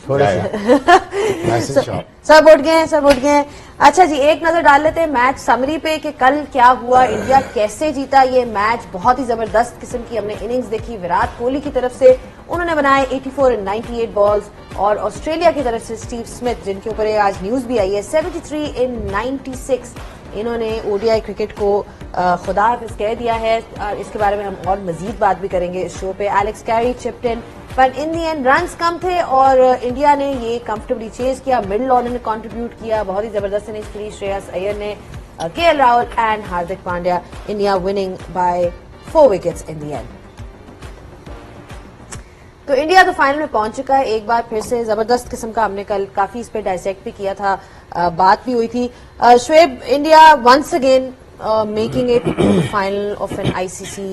थोड़े से सब उठ गए हैं। अच्छा जी, एक नजर डाल लेते हैं मैच समरी पे कि कल क्या हुआ, इंडिया कैसे जीता ये मैच। बहुत ही जबरदस्त किस्म की हमने इनिंग्स देखी विराट कोहली की तरफ से, उन्होंने बनाए 84 इन 98 बॉल्स, और ऑस्ट्रेलिया की तरफ से स्टीव स्मिथ, जिनके ऊपर आज न्यूज भी आई है, 73 इन 96। इन्होंने ओडीआई क्रिकेट को खुदा हाफिज कह दिया है। इसके बारे में हम और मजीद बात भी करेंगे इस शो पे। एलेक्स कैरी चिप्ड इन, पर इन दी एंड रन्स कम थे और इंडिया ने ये कंफर्टेबली चेज किया। मिडिल ऑर्डर ने कंट्रीब्यूट किया, बहुत ही जबरदस्त इनिंग्स खेली श्रेयस अय्यर ने, KL Rahul and Hardik Pandya. India winning by 4 wickets in the end. तो इंडिया तो फाइनल में पहुंच चुका है एक बार फिर से। जबरदस्त किस्म का हमने कल काफी इस पे डायसेक्ट भी किया था, बात भी हुई थी। Shoaib, India once again making it to the final of an ICC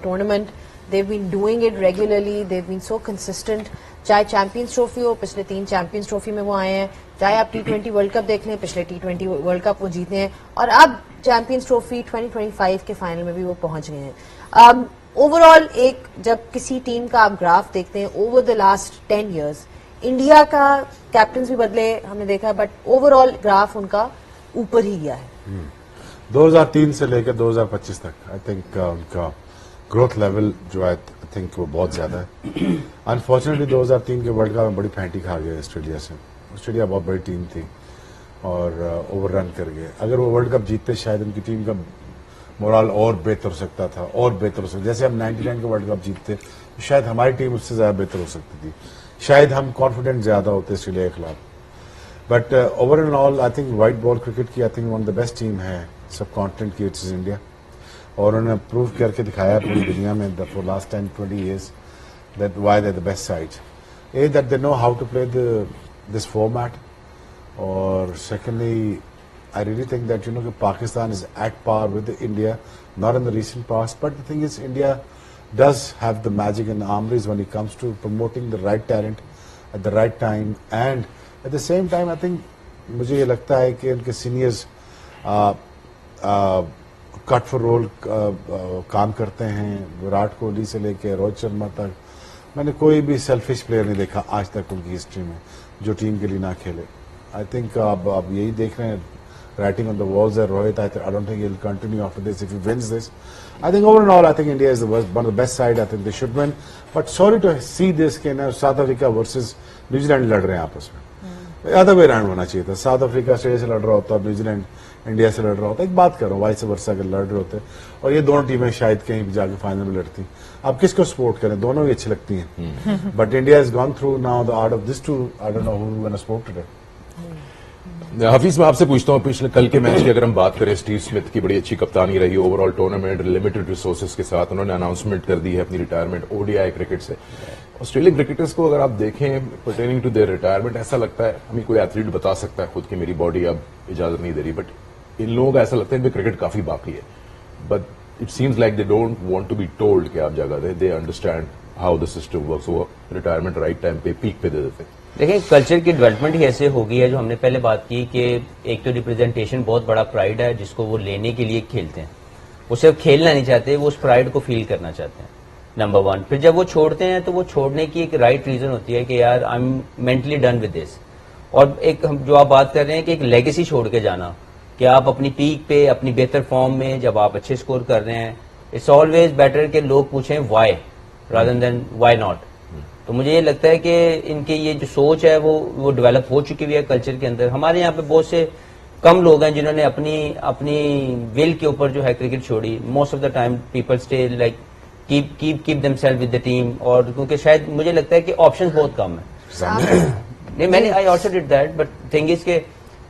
tournament. They've been doing it regularly. They've been so consistent. चाहे चैंपियंस ट्रॉफी हो, पिछले 3 चैंपियंस ट्रॉफी में वो आए हैं, चाहे आप T20 वर्ल्ड कप देख लें, पिछले T20 वर्ल्ड कप वो जीते हैं, और अब चैंपियंस ट्रॉफी 2025 के फाइनल में भी वो पहुंच गए हैं। ओवरऑल एक जब किसी टीम का आप ग्राफ देखते हैं over the last 10 years, India का कैप्टन भी बदले हमने देखा, बट ओवरऑल ग्राफ उनका ऊपर ही गया है। 2003 से लेकर 2025 तक आई थिंक उनका ग्रोथ लेवल जो है आई थिंक वो बहुत ज्यादा है। अनफॉर्चुनेटली 2003 के वर्ल्ड कप में बड़ी फैंटी खा गए ऑस्ट्रेलिया से। ऑस्ट्रेलिया बहुत बड़ी टीम थी और ओवररन कर गए। अगर वो वर्ल्ड कप जीतते शायद उनकी टीम का मोरल और बेहतर हो सकता था, और बेहतर हो सकता। जैसे हम 99 के वर्ल्ड कप जीतते तो शायद हमारी टीम उससे ज्यादा बेहतर हो सकती थी, शायद हम कॉन्फिडेंट ज्यादा होते ऑस्ट्रेलिया के खिलाफ। But over and all I think white ball cricket की I think one of the best team है सब कॉन्टिनेंट की, इट्स इंडिया। और उन्होंने प्रूव करके दिखाया पूरी दुनिया में for last 10-20 years that why they're the best side. A, that they know how to play this format, or secondly I really think that Pakistan is at par with India, not in the recent past, but the thing is India does have the magic in the armories when it comes to promoting the right talent at the right time, and at the same time I think मुझे ये लगता है कि उनके seniors cut for role काम करते हैं। विराट कोहली से लेकर रोहित शर्मा तक मैंने कोई भी सेल्फिश प्लेयर नहीं देखा आज तक उनकी हिस्ट्री में जो टीम के लिए ना खेले। आई थिंक अब यही देख रहे हैं, राइटिंग ऑन द वॉल्स है Rohit. I don't think he will continue after this if he wins this. I think over and all I think India is one of the best side. I think they should win, but sorry to see this के ना south Africa versus New Zealand लड़ रहे हैं आपस में। Other way round होना चाहिए था। साउथ अफ्रीका ऑस्ट्रेलिया से लड़ रहा होता, न्यूजीलैंड इंडिया से लड़ रहा होता। एक बात कर रहा हूँ, वाइस वर्सा अगर लड़ रहे होते और ये दोनों टीमें शायद कहीं भी जाके फाइनल में लड़ती। अब किसको सपोर्ट करें, दोनों ही अच्छी लगती हैं, but India has gone through now the out of this two I don't know who we gonna support today. Hafeez, मैं आपसे पूछता हूँ, पिछले कल के मैच की अगर हम बात करें, स्टीव स्मिथ की बड़ी अच्छी कप्तानी रही ओवरऑल टूर्नामेंट, लिमिटेड रिसोर्सेज के साथ उन्होंने अनाउंसमेंट कर दी है अपनी रिटायरमेंट ओडीआई क्रिकेट से। ऑस्ट्रेलियन क्रिकेटर्स को अगर आप देखें पर्टेनिंग टू देयर रिटायरमेंट, ऐसा लगता है, हमें कोई एथलीट बता सकता है खुद की मेरी बॉडी अब इजाजत नहीं दे रही, बट इन लोगों का ऐसा लगता है इनमें क्रिकेट काफी बाकी है। But it seems like they don't want to be told कि आप जगह दें, they understand how the system works. वो रिटायरमेंट राइट टाइम पे पीक पे दे देते हैं। देखिए, कल्चर की डेवलपमेंट ही ऐसे हो गई है, जो हमने पहले बात की कि एक तो रिप्रेजेंटेशन बहुत बड़ा प्राइड है जिसको वो लेने के लिए खेलते हैं। वो सिर्फ खेलना नहीं चाहते, वो उस प्राइड को फील करना चाहते हैं, नंबर 1। फिर जब वो छोड़ते हैं तो वो छोड़ने की एक राइट रीजन होती है कि यार I am mentally done with this. और एक हम जो आप बात कर रहे हैं कि एक लेगेसी छोड़ के जाना, कि आप अपनी पीक पे अपनी बेहतर फॉर्म में जब आप अच्छे स्कोर कर रहे हैं, इट्स ऑलवेज बेटर कि लोग पूछें why rather than why not. तो मुझे ये लगता है कि इनकी ये जो सोच है वो डेवलप हो चुकी हुई है कल्चर के अंदर। हमारे यहाँ पे बहुत से कम लोग हैं जिन्होंने अपनी विल के ऊपर जो है क्रिकेट छोड़ी। Most of the time people stay like keep themselves with the team, और क्योंकि शायद मुझे लगता है कि ऑप्शंस बहुत कम है। नहीं, मैंने I also did that, but thing is के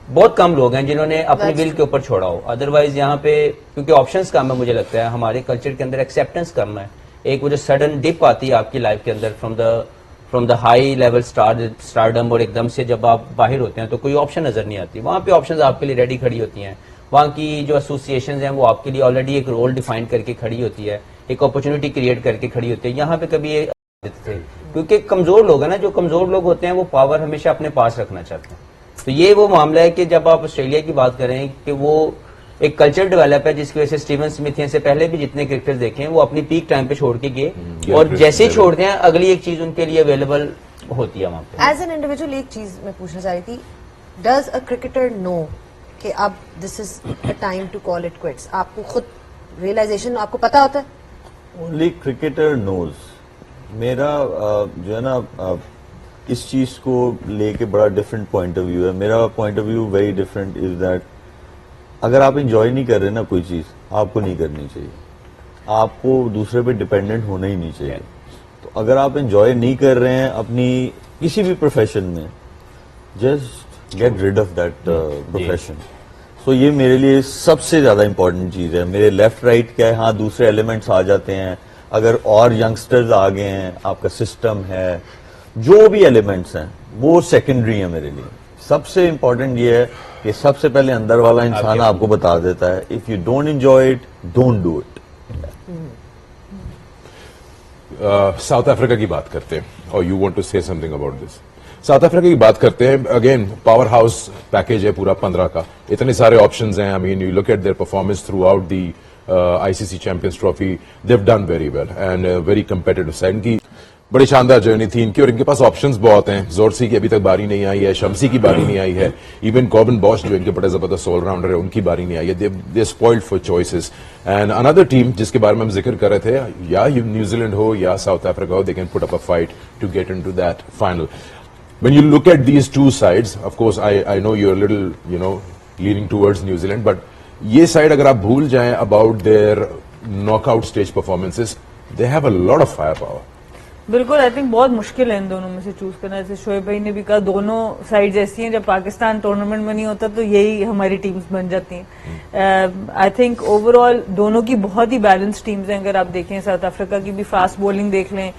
बहुत कम लोग हैं जिन्होंने अपनी विल के ऊपर छोड़ा हो। अदरवाइज यहाँ पे क्योंकि ऑप्शंस कम है, मुझे लगता है हमारे कल्चर के अंदर एक्सेप्टेंस कम है। एक वो जो सडन डिप आती है आपकी लाइफ के अंदर from the high level stardom, और एकदम से जब आप बाहर होते हैं तो कोई ऑप्शन नजर नहीं आती। वहां पे ऑप्शंस आपके लिए रेडी खड़ी होती हैं, वहां की जो एसोसिएशंस हैं वो आपके लिए ऑलरेडी एक रोल डिफाइन करके खड़ी होती है, एक अपॉर्चुनिटी क्रिएट करके खड़ी होती है। यहाँ पे कभी ये थे क्योंकि कमजोर लोग हैं ना, जो कमजोर लोग होते हैं वो पावर हमेशा अपने पास रखना चाहते हैं। तो ये वो मामला है कि जब आप ऑस्ट्रेलिया की बात करें कि वो एक कल्चर डेवलप है जिसकी वजह से स्टीवन स्मिथ से पहले भी जितने क्रिकेटर्स देखे हैं वो अपनी पीक टाइम पे छोड़ के गए, और जैसे ही छोड़ते हैं अगली एक चीज उनके लिए अवेलेबल होती है वहाँ पे। एज एन इंडिविजुअल एक चीज मैं पूछना चाह रही थी, डज अ क्रिकेटर नो कि अब this is a time to call it quits? आपको खुद रियलाइजेशन आपको पता होता है? Only cricketer knows. मेरा जो है ना इस चीज को लेके बड़ा डिफरेंट पॉइंट ऑफ व्यू है। मेरा point of view very different is that अगर आप एंजॉय नहीं कर रहे ना कोई चीज, आपको नहीं करनी चाहिए। आपको दूसरे पे डिपेंडेंट होना ही नहीं चाहिए। तो अगर आप एंजॉय नहीं कर रहे हैं अपनी किसी भी प्रोफेशन में, just get rid of that profession. So ये मेरे लिए सबसे ज्यादा इंपॉर्टेंट चीज है। मेरे लेफ्ट राइट क्या है, हाँ दूसरे एलिमेंट्स आ जाते हैं, अगर और यंगस्टर्स आ गए हैं, आपका सिस्टम है, जो भी एलिमेंट्स हैं वो सेकेंडरी है मेरे लिए। सबसे इंपॉर्टेंट ये है कि सबसे पहले अंदर वाला इंसान आपको बता देता है if you don't enjoy it, don't do it. South Africa की बात करते हैं, और you want to say something about this. South Africa की बात करते हैं, अगेन पावर हाउस पैकेज है पूरा 15 का, इतने सारे ऑप्शंस हैं। I mean you look at their performance through out the ICC Champions trophy, they have done very well and very competitive side की। बड़ी शानदार जर्नी थी इनकी, और इनके पास ऑप्शंस बहुत हैं। जोरसी की अभी तक बारी नहीं आई है, शम्सी की बारी नहीं आई है, इवन कॉबिन बॉश जो इनके बड़े जबरदस्त ऑलराउंडर है उनकी बारी नहीं आई है। They spoiled for choices. And another team जिसके बारे में हम जिक्र कर रहे थे, या न्यूजीलैंड हो या साउथ अफ्रीका हो, they can put up a fight to get into that final. When you look at these two sides, of course, I know you're a little, leaning towards New Zealand, but ये side अगर आप भूल जाएं about their knockout stage performances, they have a lot of firepower. बिल्कुल, I think बहुत मुश्किल है इन दोनों में से चूज करना। जैसे शोएब भाई ने भी कहा, दोनों साइड्स ऐसी हैं, जब पाकिस्तान टूर्नामेंट में नहीं होता तो यही हमारी टीम्स बन जाती हैं। आई थिंक ओवरऑल दोनों की बहुत ही बैलेंस टीम्स हैं। अगर आप देखें साउथ अफ्रीका की भी फास्ट बॉलिंग देख लें,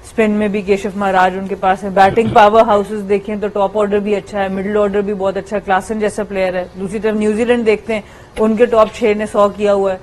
स्पिन में भी केशव महाराज उनके पास है, बैटिंग पावर हाउसेस देखें तो टॉप ऑर्डर भी अच्छा है, मिडिल ऑर्डर भी बहुत अच्छा है, क्लासन जैसा प्लेयर है। दूसरी तरफ न्यूजीलैंड देखते हैं, उनके टॉप 6 ने 100 किया हुआ है,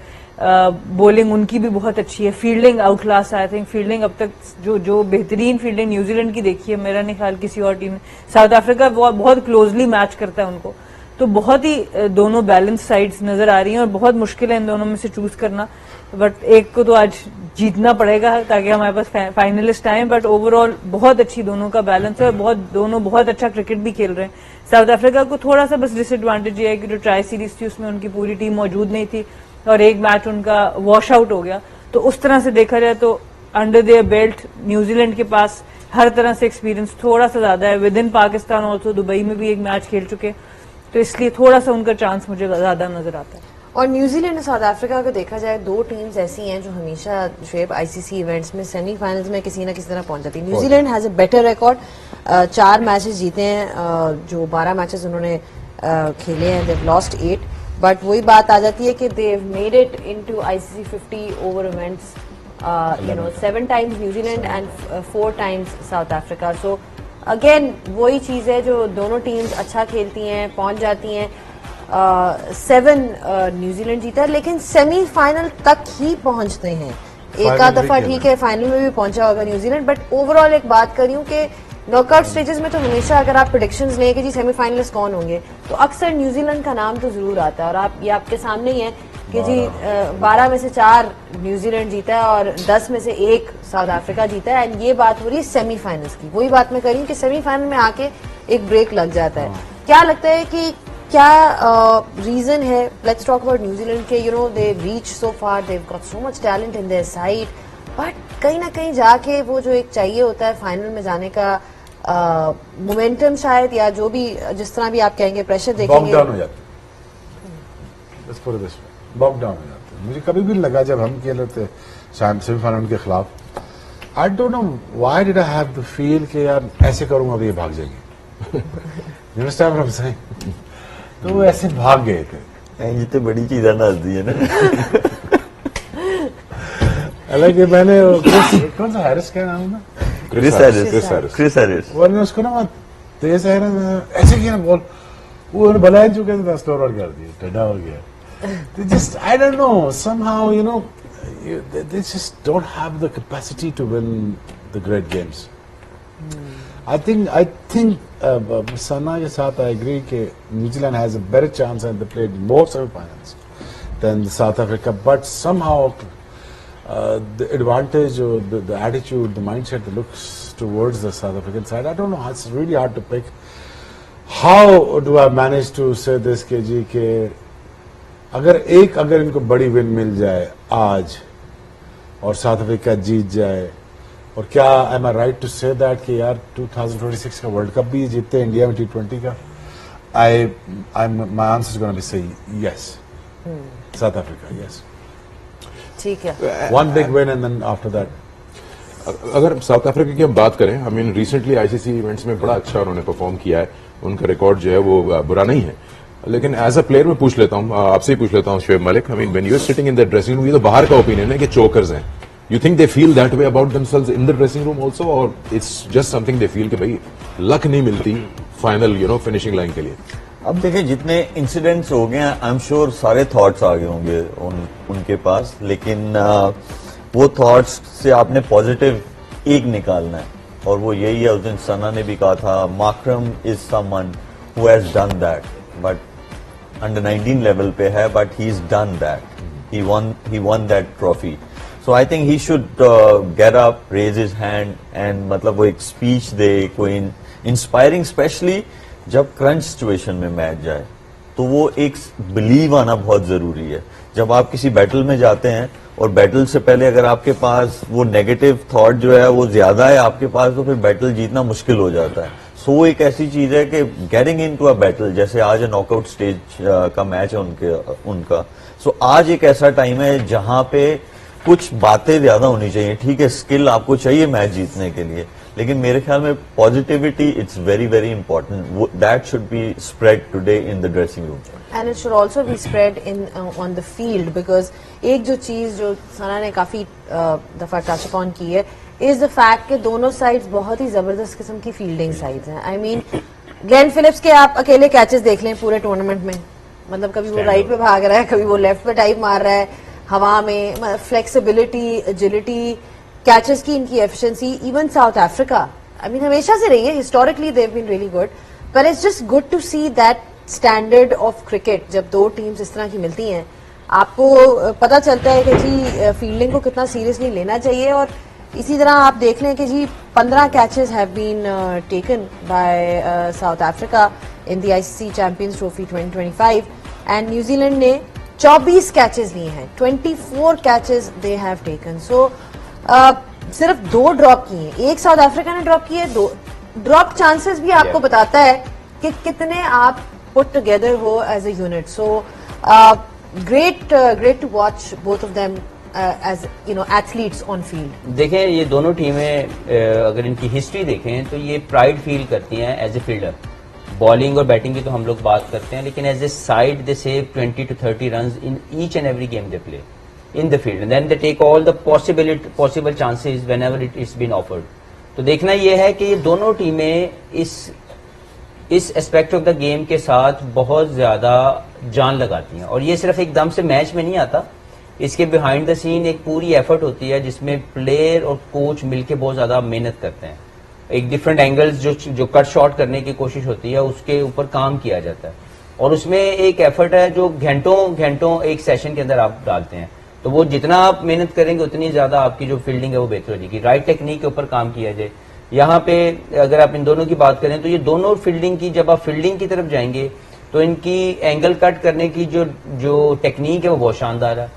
बॉलिंग उनकी भी बहुत अच्छी है, फील्डिंग आउट क्लास है। आई थिंक फील्डिंग अब तक जो बेहतरीन फील्डिंग न्यूजीलैंड की देखी है, मेरा नहीं ख्याल किसी और टीम ने। साउथ अफ्रीका बहुत क्लोजली मैच करता है उनको। तो बहुत ही दोनों बैलेंस साइड्स नजर आ रही हैं और बहुत मुश्किल है इन दोनों में से चूज करना। बट एक को तो आज जीतना पड़ेगा ताकि हमारे पास फाइनलिस्ट आए। बट ओवरऑल बहुत अच्छी दोनों का बैलेंस है और दोनों बहुत अच्छा क्रिकेट भी खेल रहे हैं। साउथ अफ्रीका को थोड़ा सा बस डिसएडवांटेज ये है कि जो ट्राई सीरीज थी उसमें उनकी पूरी टीम मौजूद नहीं थी और एक मैच उनका वॉश आउट हो गया। तो उस तरह से देखा जाए तो अंडर देयर बेल्ट न्यूजीलैंड के पास हर तरह से एक्सपीरियंस थोड़ा सा ज्यादा है। With in Pakistan also Dubai में भी एक मैच खेल चुके, तो इसलिए थोड़ा सा उनका चांस मुझे ज्यादा नजर आता है। और न्यूजीलैंड और साउथ अफ्रीका को देखा जाए, दो टीम्स ऐसी हैं जो हमेशा शुएब आईसीसी इवेंट्स में सेमीफाइनल्स में किसी न किसी तरह पहुंच जाती है। New Zealand has a better record, 4 matches जीते हैं, जो 12 मैचेस उन्होंने खेले हैं, दे हैव लॉस्ट 8। बट वही बात आ जाती है कि they have made it into ICC 50 over events, 7 times New Zealand and 4 times south Africa. So again वही चीज है, जो दोनों टीम्स अच्छा खेलती हैं, पहुंच जाती हैं। 7 न्यूजीलैंड जीता है, लेकिन सेमीफाइनल तक ही पहुंचते हैं। एक आध दफा ठीक है फाइनल में भी पहुंचा होगा न्यूजीलैंड, बट ओवरऑल एक बात कर रही हूं कि नॉकआउट स्टेजेस में तो हमेशा अगर आप प्रेडिक्शंस लें कि जी सेमीफाइनलिस्ट कौन होंगे, तो अक्सर न्यूजीलैंड का नाम तो जरूर आता है। और आप ये आपके सामने ही है कि जी 12 में से 4 न्यूजीलैंड जीता है और 10 में से 1 साउथ अफ्रीका जीता है। एंड ये बात हो रही है सेमीफाइनल्स की। वही बात मैं कर रही हूँ कि सेमीफाइनल में आके एक ब्रेक लग जाता है। क्या लगता है कि क्या रीजन है? लेट्स टॉक अबाउट न्यूजीलैंड के, they reach so far, they have got so much talent in their side, but कहीं ना कहीं जाके वो जो एक चाहिए होता है फाइनल में जाने का मोमेंटम शायद, या जो भी जिस तरह भी आप कहेंगे, प्रेशर देखेंगे, बॉग डाउन हो जाते हैं, बॉग डाउन हो जाते हैं। मुझे कभी भी लगा जब हम खेल रहे थे सेमीफाइनल के खिलाफ, आई don't know why did I have the feel कि यार ऐसे करूंगा तो ये भाग जाएंगे। You understand what I am saying? तो वो ऐसे भाग गए थे। ये तो बड़ी चीजें नस दी है ना। हालांकि मैंने कौन सा हैरिस क्या नाम है, क्रिस हैरिस वो उसको ना तेज है ना, ऐसे किया ना बॉल, वो भला ही चुके थे, 10 ओवर कर दिए, टेढ़ा हो गया। Just I don't no, somehow they just don't have the capacity to win the great games. I think Sana के साथ I agree कि New Zealand has a better chance and they played more semi-finals than South Africa, but somehow the advantage or the attitude, the mindset, the looks towards the South African side. I don't know. It's really hard to pick. How do I manage to say this KG के अगर इनको बड़ी win मिल जाए आज और south Africa जीत जाए, और क्या am I right to say that कि यार 2026 का वर्ल्ड कप भी जीतते इंडिया में T20 का? My answer is going to be say yes. South Africa, yes. ठीक है. One big win and then after that. अगर साउथ अफ्रीका की हम बात करें, I mean recently ICC events में बड़ा अच्छा उन्होंने परफॉर्म किया है, उनका रिकॉर्ड जो है वो बुरा नहीं है, लेकिन एज अ प्लेयर मैं पूछ लेता हूं, आपसे ही पूछ लेता हूं Shoaib Malik, I mean when you are sitting in the dressing room, ये तो बाहर का ओपिनियन है कि चोकर्स हैं, you think they feel that way about themselves in the dressing room also, or it's just something they feel कि भाई luck नहीं मिलती फाइनल फिनिशिंग लाइन के लिए? अब देखिए, जितने इंसिडेंट्स हो गए आई एम श्योर सारे थॉट्स आ गए होंगे उनके पास, लेकिन वो थॉट्स से आपने पॉजिटिव एक निकालना है, और वो यही है, उस दिन सना ने भी कहा था, Markram is someone who has done that, but under 19 level पे है, but he is done that, he won that trophy. So I think he should get up, raise his hand and मतलब वो एक स्पीच दे, कोई inspiring, specially जब crunch situation में match जाए तो वो एक बिलीव आना बहुत जरूरी है. जब आप किसी बैटल में जाते हैं और बैटल से पहले अगर आपके पास वो नेगेटिव थॉट जो है वो ज्यादा है आपके पास, तो फिर बैटल जीतना मुश्किल हो जाता है. सो एक ऐसी चीज है कि गेटिंग इनटू अ बैटल, जैसे आज नॉकआउट स्टेज का मैच है उनका, सो आज एक ऐसा टाइम है जहां पे कुछ बातें ज्यादा होनी चाहिए. ठीक है, स्किल आपको चाहिए मैच जीतने के लिए, लेकिन मेरे ख्याल में positivity it's very very important. That should be spread today in the dressing room. And it should also be spread in on the field, because एक जो चीज जो सना ने काफी दफा टच अपॉन की है इज द फैक्ट कि दोनों साइड्स बहुत ही जबरदस्त किस्म की फील्डिंग साइड्स हैं. आई मीन ग्लेन फिलिप्स के आप अकेले कैचेस देख लें पूरे टूर्नामेंट में, मतलब कभी वो राइट पे भाग रहा है, कभी वो लेफ्ट पे टाइप मार रहा है, हवा में फ्लेक्सिबिलिटी, एजिलिटी, कैचेस की इनकी efficiency. Even South Africa, I mean हमेशा से रही है, historically they have been really good, पर it's just good to see that standard of cricket. जब दो टीम्स इस तरह की मिलती हैं, आपको पता चलता है कि जी फील्डिंग को कितना सीरियसली लेना चाहिए. और इसी तरह आप देख लें कि जी 15 catches have been taken by South Africa in the ICC Champions Trophy 2025 and New Zealand ने 24 कैचेस लिए हैं, 24 catches they have taken. So सिर्फ 2 ड्रॉप किए हैं, एक साउथ अफ्रीका ने ड्रॉप किए, 2 ड्रॉप चांसेस भी आपको बताता है कि कितने आप पुट टुगेदर हो as a unit. So great to watch both of them as athletes on field. देखें, ये दोनों टीमें अगर इनकी हिस्ट्री देखें तो ये प्राइड फील करती हैं एज ए फील्डर. बॉलिंग और बैटिंग की तो हम लोग बात करते हैं, लेकिन as a side they save 20 to 30 runs in each and every game they play in the field, and then they take all the possible chances whenever it is been offered. तो देखना ये है कि ये दोनों टीमें इस एस्पेक्ट ऑफ द गेम के साथ बहुत ज्यादा जान लगाती हैं, और ये सिर्फ एकदम से मैच में नहीं आता, इसके बिहाइंड द सीन एक पूरी एफर्ट होती है जिसमें प्लेयर और कोच मिलके बहुत ज्यादा मेहनत करते हैं. एक डिफरेंट एंगल्स जो कट शॉट करने की कोशिश होती है उसके ऊपर काम किया जाता है, और उसमें एक एफर्ट है जो घंटों एक सेशन के अंदर आप डालते हैं. तो वो जितना आप मेहनत करेंगे उतनी ज्यादा आपकी जो फील्डिंग है वो बेहतर हो जाएगी. राइट टेक्निक के ऊपर काम किया जाए. यहाँ पे अगर आप इन दोनों की बात करें तो ये दोनों फील्डिंग की, जब आप फील्डिंग की तरफ जाएंगे तो इनकी एंगल कट करने की जो टेक्निक है वो बहुत शानदार है.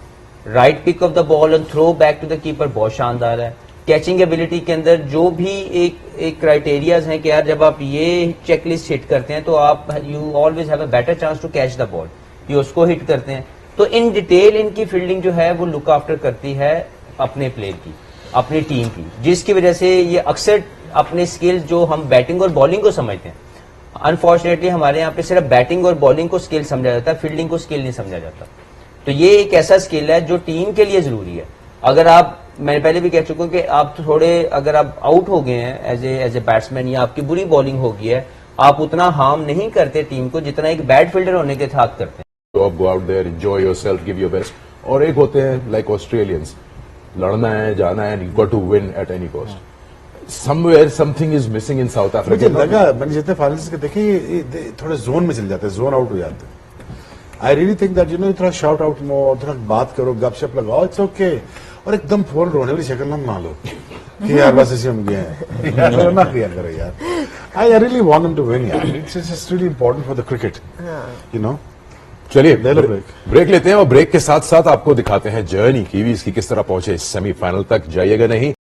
Right pick off the ball and throw back to the keeper बहुत शानदार है. कैचिंग एबिलिटी के अंदर जो भी एक क्राइटेरियाज हैं कि यार जब आप ये चेकलिस्ट हिट करते हैं तो आप you always have a better chance to catch the ball, ये उसको हिट करते हैं. तो इन डिटेल इनकी फील्डिंग जो है वो लुक आफ्टर करती है अपने प्लेयर की, अपनी टीम की, जिसकी वजह से ये अक्सर अपने स्किल्स जो हम बैटिंग और बॉलिंग को समझते हैं, अनफॉर्चुनेटली हमारे यहाँ पे सिर्फ बैटिंग और बॉलिंग को स्किल समझा जाता है, फील्डिंग को स्किल नहीं समझा जाता. तो ये एक ऐसा स्किल है जो टीम के लिए जरूरी है. अगर आप, मैंने पहले भी कह चुका हूं कि आप थोड़े, अगर आप आउट हो गए हैं एज ए बैट्समैन या आपकी बुरी बॉलिंग हो गई है, आप उतना हार्म नहीं करते टीम को जितना एक बैड फील्डर होने के साथ करते हैं. तो आप go out there, enjoy yourself, give your best. और एक होते हैं लाइक ऑस्ट्रेलियंस, लड़ना है, जाना है, you got to win at any cost. Somewhere something is missing in South Africa. मुझे लगा, मैंने जितने फाइनल्स के देखे ये थोड़े जोन में चले जाते हैं, जोन आउट हो जाते हैं. आई रियली थिंक दैट थोड़ा शाउट आउट मोर, थोड़ा बात करो, गपशप लगाओ, इट्स ओके. और एकदम फोन रोने वाली शक्ल ना बना लो. कि यार बस इसी हम गए हैं यार ना किया करो यार I really want them to win यार it's just really important for the cricket you know चलिए ले लो ब्रेक। ब्रेक लेते हैं और ब्रेक के साथ साथ आपको दिखाते हैं जर्नी कीवीज की किस तरह पहुंचे सेमीफाइनल तक। जाइएगा नहीं।